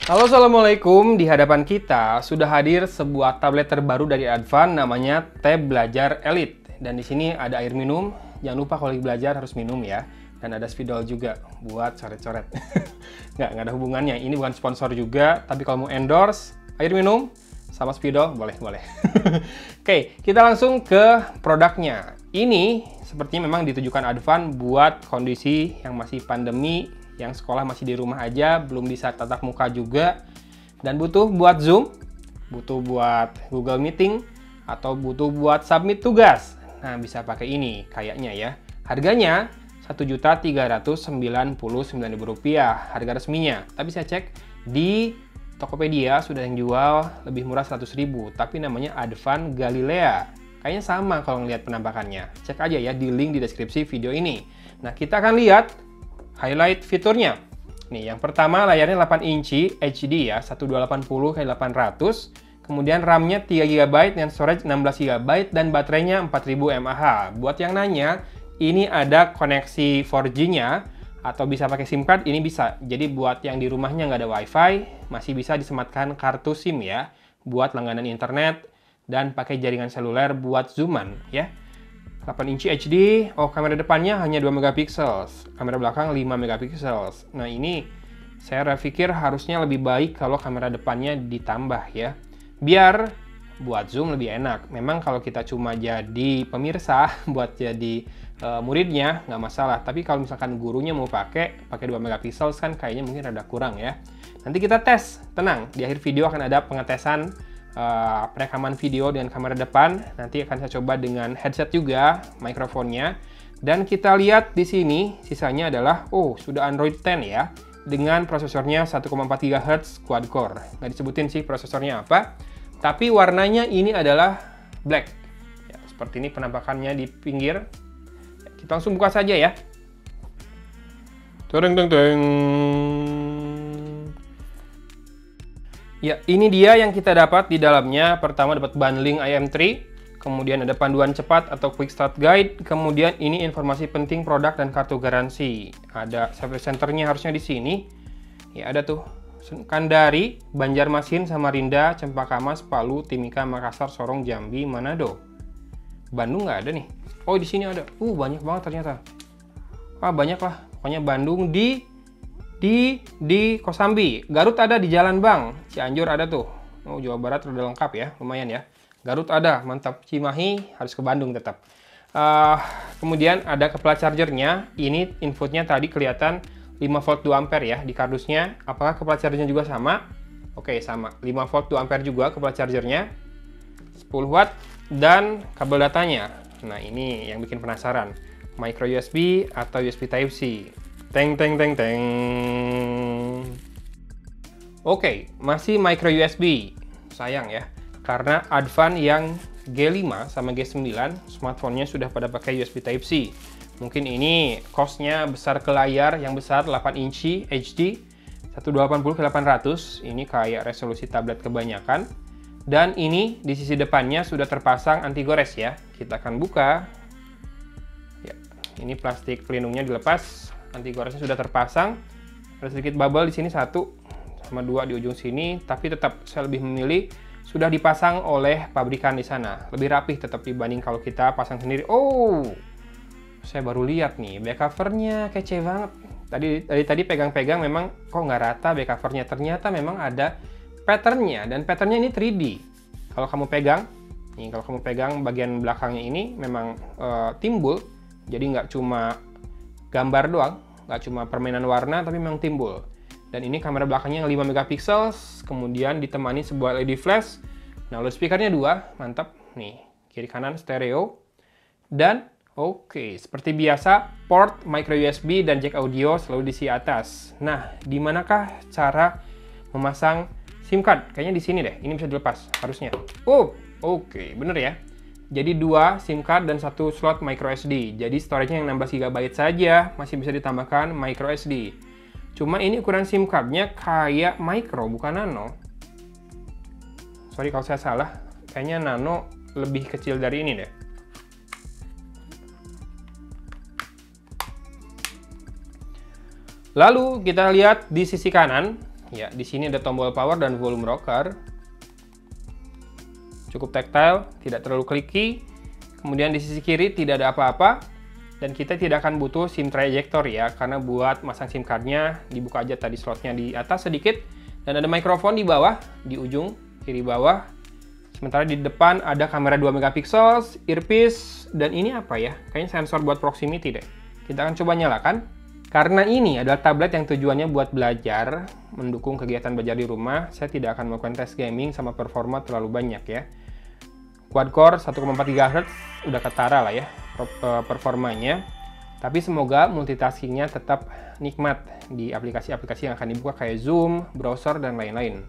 Halo, Assalamualaikum. Di hadapan kita sudah hadir sebuah tablet terbaru dari Advan namanya Tab Belajar Elite. Dan di sini ada air minum. Jangan lupa kalau lagi belajar harus minum ya. Dan ada spidol juga buat coret-coret. nggak ada hubungannya. Ini bukan sponsor juga. Tapi kalau mau endorse air minum sama spidol, boleh. Oke, kita langsung ke produknya. Ini sepertinya memang ditujukan Advan buat kondisi yang masih pandemi, yang sekolah masih di rumah aja, belum bisa tatap muka juga, dan butuh buat Zoom, butuh buat Google Meeting, atau butuh buat submit tugas. Nah, bisa pakai ini kayaknya ya. Harganya Rp1.399.000 harga resminya. Tapi saya cek di Tokopedia sudah yang jual lebih murah 100.000, tapi namanya Advan Galilea. Kayaknya sama kalau ngelihat penampakannya. Cek aja ya di link di deskripsi video ini. Nah, kita akan lihat highlight fiturnya. Nih, yang pertama layarnya 8 inci HD ya, 1280x800. Kemudian RAM-nya 3 GB dan storage 16 GB dan baterainya 4000 mAh. Buat yang nanya, ini ada koneksi 4G-nya atau bisa pakai SIM card, ini bisa. Jadi buat yang di rumahnya nggak ada WiFi, masih bisa disematkan kartu SIM ya, buat langganan internet dan pakai jaringan seluler buat zooman ya. 8 inci HD, kamera depannya hanya 2 megapiksel, kamera belakang 5 megapiksel. Nah, ini saya pikir harusnya lebih baik kalau kamera depannya ditambah ya, biar buat zoom lebih enak. Memang kalau kita cuma jadi pemirsa, buat jadi muridnya nggak masalah, tapi kalau misalkan gurunya mau pakai 2 megapiksel kan kayaknya mungkin rada kurang ya. Nanti kita tes, tenang, di akhir video akan ada pengetesan perekaman video dengan kamera depan. Nanti akan saya coba dengan headset juga, mikrofonnya. Dan kita lihat di sini, sisanya adalah, sudah Android 10 ya, dengan prosesornya 1,4 GHz quad core. Nggak disebutin sih prosesornya apa, tapi warnanya ini adalah black. Ya, seperti ini penampakannya di pinggir. Kita langsung buka saja ya. Teng. Ya, ini dia yang kita dapat di dalamnya. Pertama dapat bundling IM3, kemudian ada panduan cepat atau quick start guide, kemudian ini informasi penting produk dan kartu garansi. Ada service centernya harusnya di sini. Ya, ada tuh. Kendari, Banjarmasin, Samarinda, Cempaka Mas, Palu, Timika, Makassar, Sorong, Jambi, Manado. Bandung nggak ada nih. Oh, di sini ada. Banyak banget ternyata. Banyak lah. Pokoknya Bandung di Kosambi. Garut ada di Jalan Bang. Cianjur ada tuh. Jawa Barat udah lengkap ya, lumayan ya. Garut ada, mantap. Cimahi harus ke Bandung tetap. Kemudian ada kepala chargernya. Ini inputnya tadi kelihatan 5 volt 2 ampere ya di kardusnya. Apakah kepala chargernya juga sama? Oke, sama. 5 volt 2 ampere juga kepala chargernya. 10 watt dan kabel datanya. Nah, ini yang bikin penasaran. Micro USB atau USB Type-C. Teng. Oke, masih micro USB. Sayang ya, karena Advan yang G5 sama G9 smartphone-nya sudah pada pakai USB Type-C. Mungkin ini cost-nya besar ke layar yang besar 8 inci HD 1280x800. Ini kayak resolusi tablet kebanyakan. Dan ini di sisi depannya sudah terpasang anti gores ya. Kita akan buka. Ya, ini plastik pelindungnya dilepas. Anti goresnya sudah terpasang. Ada sedikit bubble di sini 1 sama 2 di ujung sini, tapi tetap saya lebih memilih sudah dipasang oleh pabrikan di sana. Lebih rapih tetap dibanding kalau kita pasang sendiri. Saya baru lihat nih, back covernya kece banget. Tadi pegang-pegang memang kok nggak rata back covernya. Ternyata memang ada patternnya, dan patternnya ini 3D. Kalau kamu pegang bagian belakangnya ini memang timbul. Jadi nggak cuma gambar doang, nggak cuma permainan warna, tapi memang timbul. Dan ini kamera belakangnya 5 megapiksel, kemudian ditemani sebuah LED flash. Nah, loudspeakernya 2, mantap. Nih, kiri kanan stereo. Dan seperti biasa, port micro USB dan jack audio selalu di sisi atas. Nah, di manakah cara memasang SIM card? Kayaknya di sini deh, ini bisa dilepas, harusnya. Bener ya. Jadi 2 SIM card dan 1 slot micro SD. Jadi storage-nya yang 16 GB saja, masih bisa ditambahkan micro SD. Cuma ini ukuran SIM card-nya kayak micro, bukan nano. Sorry kalau saya salah, kayaknya nano lebih kecil dari ini deh. Lalu kita lihat di sisi kanan, Ya, di sini ada tombol power dan volume rocker. Cukup tactile, tidak terlalu clicky. Kemudian di sisi kiri tidak ada apa-apa. Dan kita tidak akan butuh SIM trajector ya, karena buat masang SIM cardnya dibuka aja tadi slotnya di atas sedikit. Dan ada mikrofon di bawah, di ujung kiri bawah. Sementara di depan ada kamera 2 megapiksel, earpiece, dan ini apa ya? Kayaknya sensor buat proximity deh. Kita akan coba nyalakan. Karena ini adalah tablet yang tujuannya buat belajar, mendukung kegiatan belajar di rumah, saya tidak akan melakukan tes gaming sama performa terlalu banyak ya. Quad-core 1,4 GHz udah ketara lah ya performanya. Tapi semoga multitaskingnya tetap nikmat di aplikasi-aplikasi yang akan dibuka kayak Zoom, browser, dan lain-lain.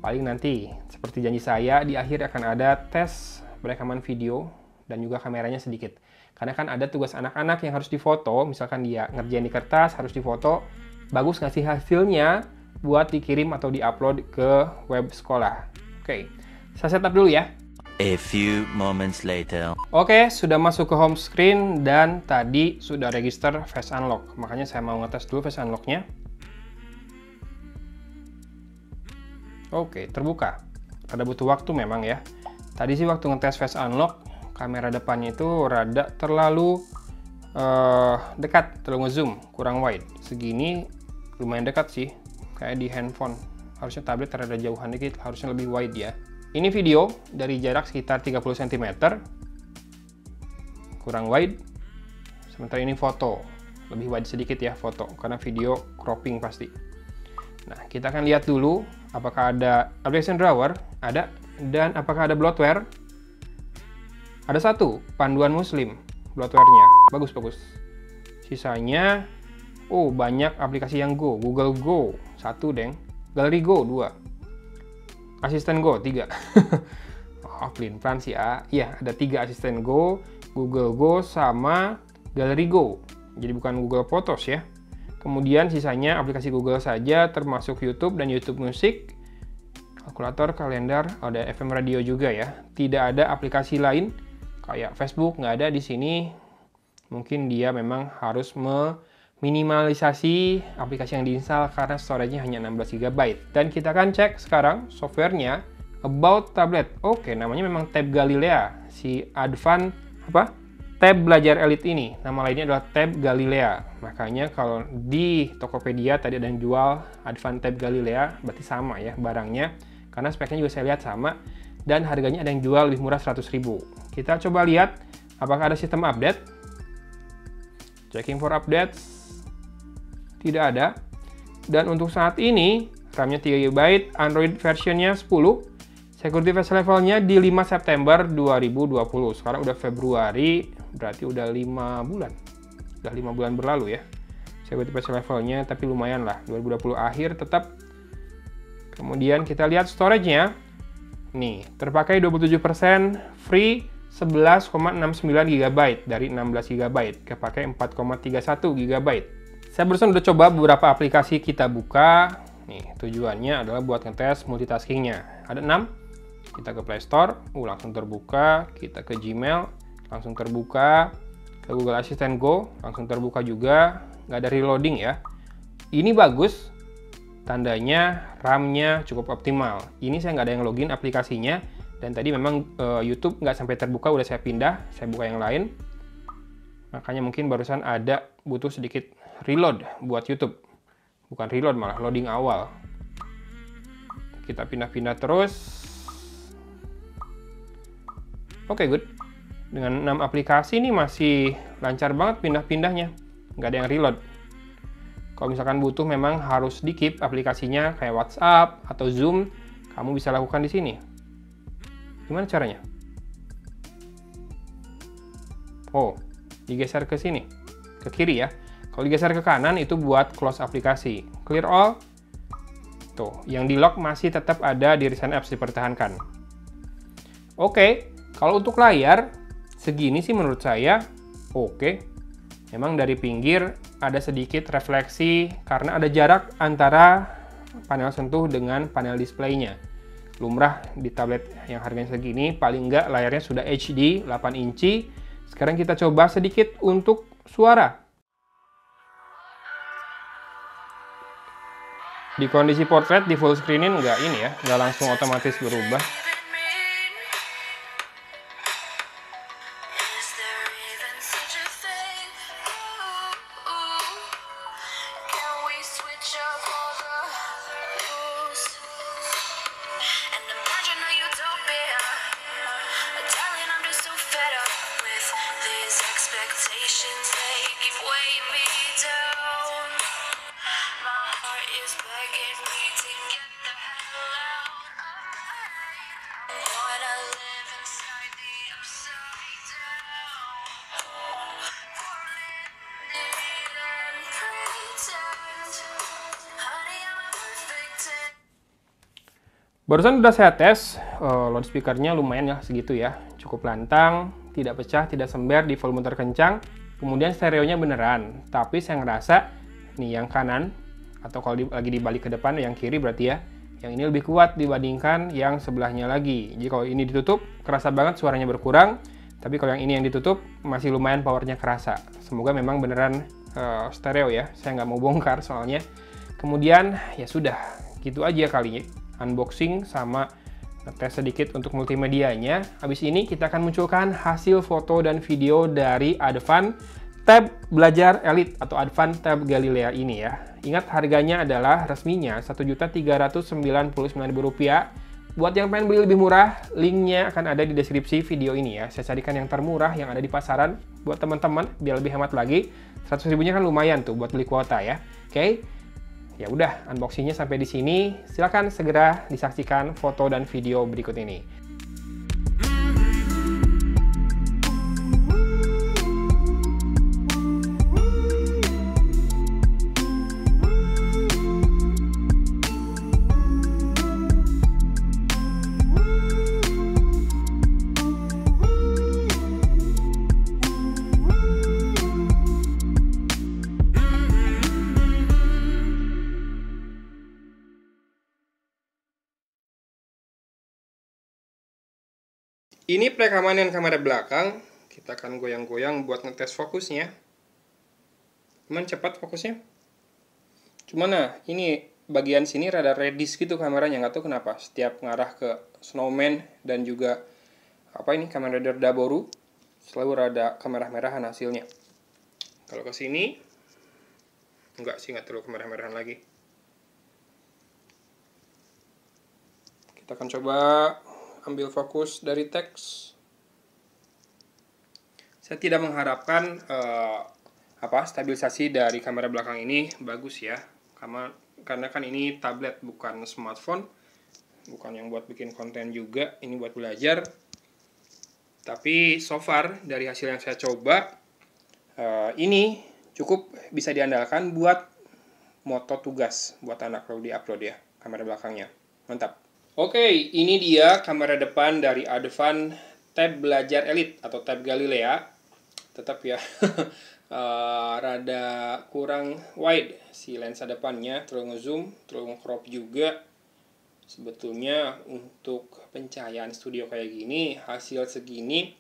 Paling nanti, seperti janji saya, di akhir akan ada tes rekaman video dan juga kameranya sedikit. Karena kan ada tugas anak-anak yang harus difoto, misalkan dia ngerjain di kertas, harus difoto, bagus ngasih hasilnya buat dikirim atau diupload ke web sekolah. Oke, saya setup dulu ya. A few moments later. Oke, sudah masuk ke home screen dan tadi sudah register face unlock. Makanya saya mau ngetes dulu face unlocknya. Oke, terbuka. Ada butuh waktu memang ya. Tadi sih waktu ngetes face unlock, kamera depannya itu rada terlalu dekat, terlalu ngezoom, kurang wide. Segini lumayan dekat sih, kayak di handphone. Harusnya tablet rada jauhan dikit, harusnya lebih wide ya. Ini video dari jarak sekitar 30 cm, kurang wide. Sementara ini foto, lebih wide sedikit ya foto, karena video cropping pasti. Nah, kita akan lihat dulu apakah ada application drawer, ada, dan apakah ada bloatware. Ada satu, panduan muslim, bloatware-nya, bagus-bagus. Sisanya, oh banyak aplikasi yang Go, Google Go, 1 deng, Gallery Go, 2. Asisten Go 3. Oh, pelin-pelan sih ya. Iya, ada 3 asisten Go, Google Go sama Gallery Go. Jadi bukan Google Photos ya. Kemudian sisanya aplikasi Google saja, termasuk YouTube dan YouTube Music, kalkulator, kalender, ada FM radio juga ya. Tidak ada aplikasi lain kayak Facebook, nggak ada di sini. Mungkin dia memang harus minimalisasi aplikasi yang diinstal karena storage-nya hanya 16 GB. Dan kita akan cek sekarang softwarenya About Tablet. Oke, namanya memang Tab Galilea. Si Advan Tab Belajar Elite ini. Nama lainnya adalah Tab Galilea. Makanya kalau di Tokopedia tadi ada yang jual Advan Tab Galilea, berarti sama ya barangnya. Karena speknya juga saya lihat sama. Dan harganya ada yang jual lebih murah 100.000. Kita coba lihat apakah ada sistem update. Checking for updates. Tidak ada. Dan untuk saat ini, RAM-nya 3 GB, Android versionnya 10, security patch levelnya di 5 September 2020. Sekarang udah Februari, berarti udah 5 bulan. Udah 5 bulan berlalu ya. Security patch levelnya, tapi lumayan lah. 2020 akhir tetap. Kemudian kita lihat storage-nya. Nih, terpakai 27%, free 11,69 GB dari 16 GB, kepakai 4,31 GB. Saya barusan udah coba beberapa aplikasi kita buka. Nih, tujuannya adalah buat ngetes multitaskingnya. Ada 6. Kita ke Play Store, langsung terbuka. Kita ke Gmail, langsung terbuka. Ke Google Assistant Go, langsung terbuka juga. Nggak ada reloading ya. Ini bagus. Tandanya RAM-nya cukup optimal. Ini saya nggak ada yang login aplikasinya. Dan tadi memang YouTube nggak sampai terbuka, udah saya pindah. Saya buka yang lain. Makanya mungkin barusan ada butuh sedikit reload buat YouTube. Bukan reload, malah loading awal. Kita pindah-pindah terus. Oke, good. Dengan 6 aplikasi ini masih lancar banget pindah-pindahnya. Nggak ada yang reload. Kalau misalkan butuh memang harus di-keep aplikasinya kayak WhatsApp atau Zoom, kamu bisa lakukan di sini. Gimana caranya? Oh, digeser ke sini. Ke kiri ya. Kalau digeser ke kanan itu buat close aplikasi. Clear all. Tuh, yang di lock masih tetap ada di recent apps dipertahankan. Oke, kalau untuk layar segini sih menurut saya oke. Memang dari pinggir ada sedikit refleksi karena ada jarak antara panel sentuh dengan panel displaynya. Lumrah di tablet yang harganya segini, paling enggak layarnya sudah HD 8 inci. Sekarang kita coba sedikit untuk suara. Di kondisi portrait di full screenin nggak ini ya, nggak langsung otomatis berubah. Barusan udah saya tes, loudspeakernya lumayan ya segitu ya, cukup lantang, tidak pecah, tidak sember di volume terkencang, kemudian stereonya beneran, tapi saya ngerasa nih yang kanan, atau kalau lagi dibalik ke depan, yang kiri berarti ya, yang ini lebih kuat dibandingkan yang sebelahnya lagi. Jadi kalau ini ditutup, kerasa banget suaranya berkurang, tapi kalau yang ini yang ditutup, masih lumayan powernya kerasa. Semoga memang beneran stereo ya, saya nggak mau bongkar soalnya. Kemudian ya sudah, gitu aja kali ya. Unboxing sama ngetes sedikit untuk multimedianya. Habis ini kita akan munculkan hasil foto dan video dari Advan Tab Belajar Elite atau Advan Tab Galilea ini ya. Ingat harganya adalah resminya Rp1.399.000. Buat yang pengen beli lebih murah, linknya akan ada di deskripsi video ini ya. Saya carikan yang termurah yang ada di pasaran buat teman-teman biar lebih hemat lagi. 100 ribunya kan lumayan tuh buat beli kuota ya. Oke. Ya udah, unboxingnya sampai di sini. Silakan segera disaksikan foto dan video berikut ini. Ini perekaman dengan kamera belakang. Kita akan goyang-goyang buat ngetes fokusnya. Cuman cepat fokusnya. Cuman nah, ini bagian sini rada redis gitu kameranya, nggak tahu kenapa. Setiap ngarah ke snowman dan juga apa ini kamera Derdaboru selalu rada kemerah-merahan hasilnya. Kalau ke sini enggak sih, nggak terlalu kemerah-merahan lagi. Kita akan coba ambil fokus dari teks. Saya tidak mengharapkan stabilisasi dari kamera belakang ini bagus ya, karena kan ini tablet bukan smartphone, bukan yang buat bikin konten juga, ini buat belajar. Tapi so far dari hasil yang saya coba, ini cukup bisa diandalkan buat moto tugas buat anak kalau di-upload ya, kamera belakangnya. Mantap. Oke, ini dia kamera depan dari Advan Tab Belajar Elite atau Tab Galilea. Tetap ya, rada kurang wide si lensa depannya, terlalu ngezoom, terlalu crop juga. Sebetulnya untuk pencahayaan studio kayak gini, hasil segini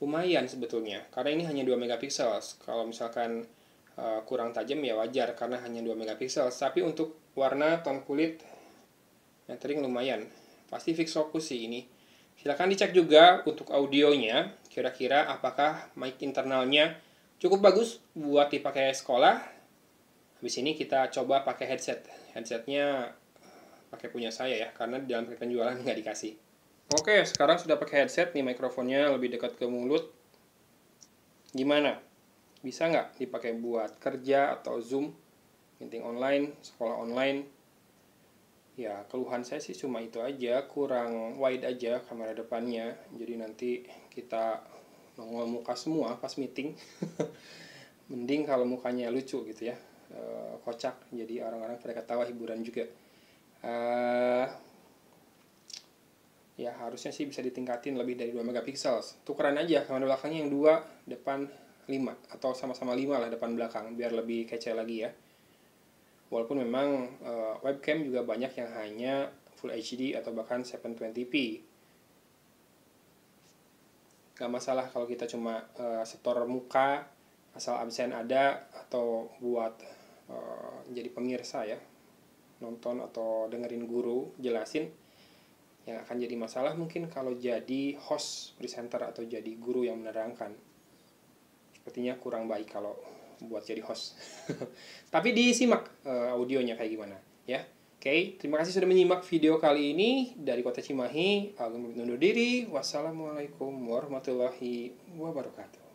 lumayan sebetulnya. Karena ini hanya 2 megapiksel. Kalau misalkan kurang tajam ya wajar karena hanya 2 megapiksel. Tapi untuk warna, ton kulit, metering lumayan, pasti fix fokus sih ini. Silahkan dicek juga untuk audionya, kira-kira apakah mic internalnya cukup bagus buat dipakai sekolah. Habis ini kita coba pakai headset. Headsetnya pakai punya saya ya, karena di dalam penjualan nggak dikasih. Oke, sekarang sudah pakai headset nih, mikrofonnya lebih dekat ke mulut. Gimana? Bisa nggak dipakai buat kerja atau Zoom, meeting online, sekolah online? Ya, keluhan saya sih cuma itu aja, kurang wide aja kamera depannya. Jadi nanti kita nongol muka semua pas meeting. Mending kalau mukanya lucu gitu ya, kocak, jadi orang-orang pada ketawa, hiburan juga. Ya harusnya sih bisa ditingkatin lebih dari 2 megapiksel. Tukeran aja kamera belakangnya yang 2, depan 5, atau sama-sama 5 lah depan belakang, biar lebih kece lagi ya. Walaupun memang webcam juga banyak yang hanya Full HD atau bahkan 720p. Gak masalah kalau kita cuma setor muka, asal absen ada, atau buat jadi pemirsa ya. nonton atau dengerin guru jelasin. Yang akan jadi masalah mungkin kalau jadi host, presenter, atau jadi guru yang menerangkan. Sepertinya kurang baik kalau buat jadi host. Tapi disimak audionya kayak gimana ya. Oke, terima kasih sudah menyimak video kali ini dari Kota Cimahi. Alhamdulillah undur diri. Wassalamualaikum warahmatullahi wabarakatuh.